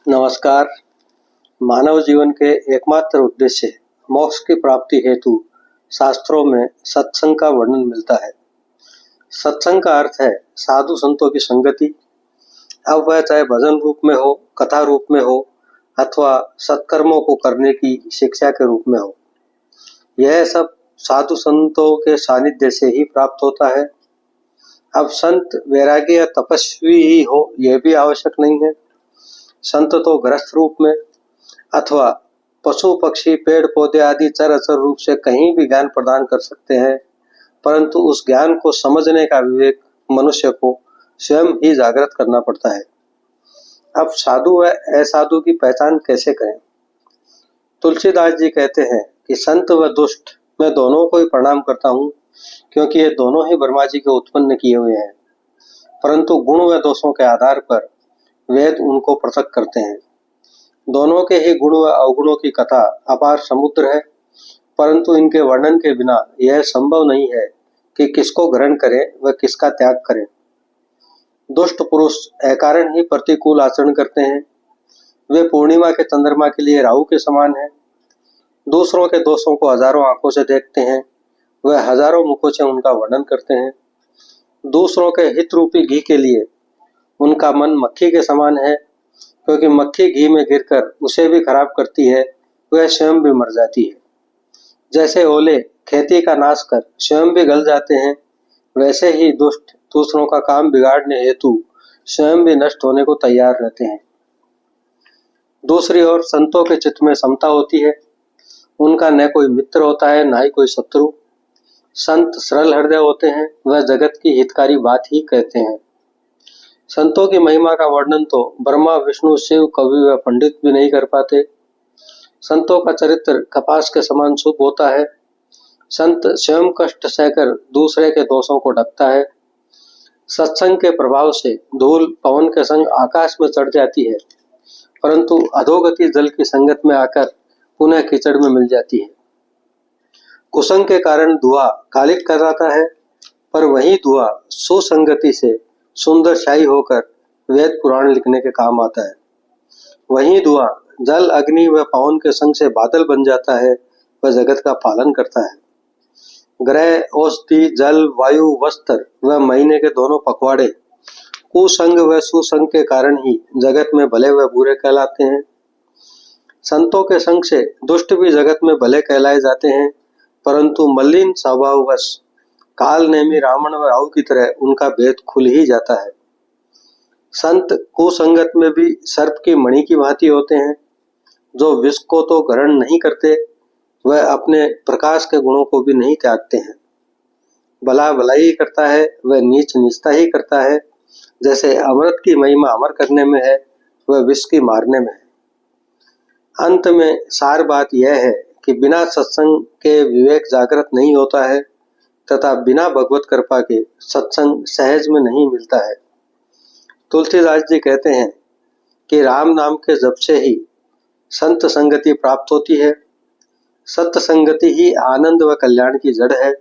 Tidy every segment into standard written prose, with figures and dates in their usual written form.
नमस्कार। मानव जीवन के एकमात्र उद्देश्य मोक्ष की प्राप्ति हेतु शास्त्रों में सत्संग का वर्णन मिलता है। सत्संग का अर्थ है साधु संतों की संगति। अब वह चाहे भजन रूप में हो, कथा रूप में हो अथवा सत्कर्मों को करने की शिक्षा के रूप में हो, यह सब साधु संतों के सानिध्य से ही प्राप्त होता है। अब संत वैरागी या तपस्वी ही हो यह भी आवश्यक नहीं है। संत तो गृहस्थ रूप में अथवा पशु पक्षी पेड़ पौधे आदि चर अचर रूप से कहीं भी ज्ञान प्रदान कर सकते हैं, परंतु उस ज्ञान को समझने का विवेक मनुष्य को स्वयं ही जागृत करना पड़ता है। अब साधु व असाधु की पहचान कैसे करें? तुलसीदास जी कहते हैं कि संत व दुष्ट मैं दोनों को ही प्रणाम करता हूँ, क्योंकि ये दोनों ही ब्रह्मा जी के उत्पन्न किए हुए हैं, परंतु गुण व दोषों के आधार पर वेद उनको पृथक करते हैं। दोनों के ही गुण व अवगुणों की कथा अपार समुद्र है, परंतु इनके वर्णन के बिना यह संभव नहीं है कि किसको ग्रहण करें व किसका त्याग करें। दुष्ट पुरुष अकारण ही प्रतिकूल आचरण करते हैं। वे पूर्णिमा के चंद्रमा के लिए राहु के समान हैं। दूसरों के दोषों को हजारों आंखों से देखते हैं, वह हजारों मुखों से उनका वर्णन करते हैं। दूसरों के हित रूपी घी के लिए उनका मन मक्खी के समान है, क्योंकि मक्खी घी में गिरकर उसे भी खराब करती है, वह स्वयं भी मर जाती है। जैसे ओले खेती का नाश कर स्वयं भी गल जाते हैं, वैसे ही दुष्ट दूसरों का काम बिगाड़ने हेतु स्वयं भी नष्ट होने को तैयार रहते हैं। दूसरी ओर संतों के चित्त में समता होती है। उनका न कोई मित्र होता है, न ही कोई शत्रु। संत सरल हृदय होते हैं, वह जगत की हितकारी बात ही कहते हैं। संतों की महिमा का वर्णन तो ब्रह्मा विष्णु शिव कवि व पंडित भी नहीं कर पाते। संतों का चरित्र कपास के समान शुभ होता है। संत स्वयं कष्ट सहकर दूसरे के दोषों को ढकता है। सत्संग के प्रभाव से धूल पवन के संग आकाश में चढ़ जाती है, परंतु अधोगति जल की संगत में आकर पुनः कीचड़ में मिल जाती है। कुसंग के कारण धुआं कालिक कर जाता है, पर वही धुआं सुसंगति से सुंदर शाही होकर वेद पुराण लिखने के काम आता है। वही धुआं जल अग्नि व पवन के संग से बादल बन जाता है, वह जगत का पालन करता है। ग्रह औषधि जल वायु वस्त्र व महीने के दोनों पखवाड़े कुसंग व सुसंग के कारण ही जगत में भले व बुरे कहलाते हैं। संतों के संग से दुष्ट भी जगत में भले कहलाए जाते हैं, परंतु मलिन स्वभाववश काल नेमी रावण व राहु की तरह उनका भेद खुल ही जाता है। संत कुसंगत में भी सर्प की मणि की भांति होते हैं। जो विष को तो ग्रहण नहीं करते, वह अपने प्रकाश के गुणों को भी नहीं त्यागते हैं। भला भलाई ही करता है, वह नीच नीचता ही करता है। जैसे अमृत की महिमा अमर करने में है, वह विष की मारने में है। अंत में सार बात यह है कि बिना सत्संग के विवेक जागृत नहीं होता है, तथा बिना भगवत कृपा के सत्संग सहज में नहीं मिलता है। तुलसीदास जी कहते हैं कि राम नाम के जप से ही संत संगति प्राप्त होती है। सत्य संगति ही आनंद व कल्याण की जड़ है।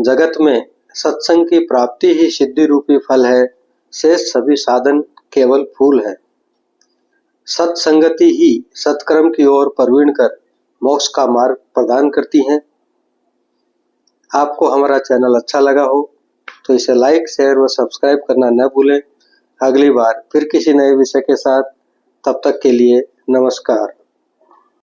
जगत में सत्संग की प्राप्ति ही सिद्धि रूपी फल है, शेष सभी साधन केवल फूल है। सत्संगति ही सत्कर्म की ओर प्रवीण कर मोक्ष का मार्ग प्रदान करती है। आपको हमारा चैनल अच्छा लगा हो तो इसे लाइक शेयर व सब्सक्राइब करना न भूलें। अगली बार फिर किसी नए विषय के साथ, तब तक के लिए नमस्कार।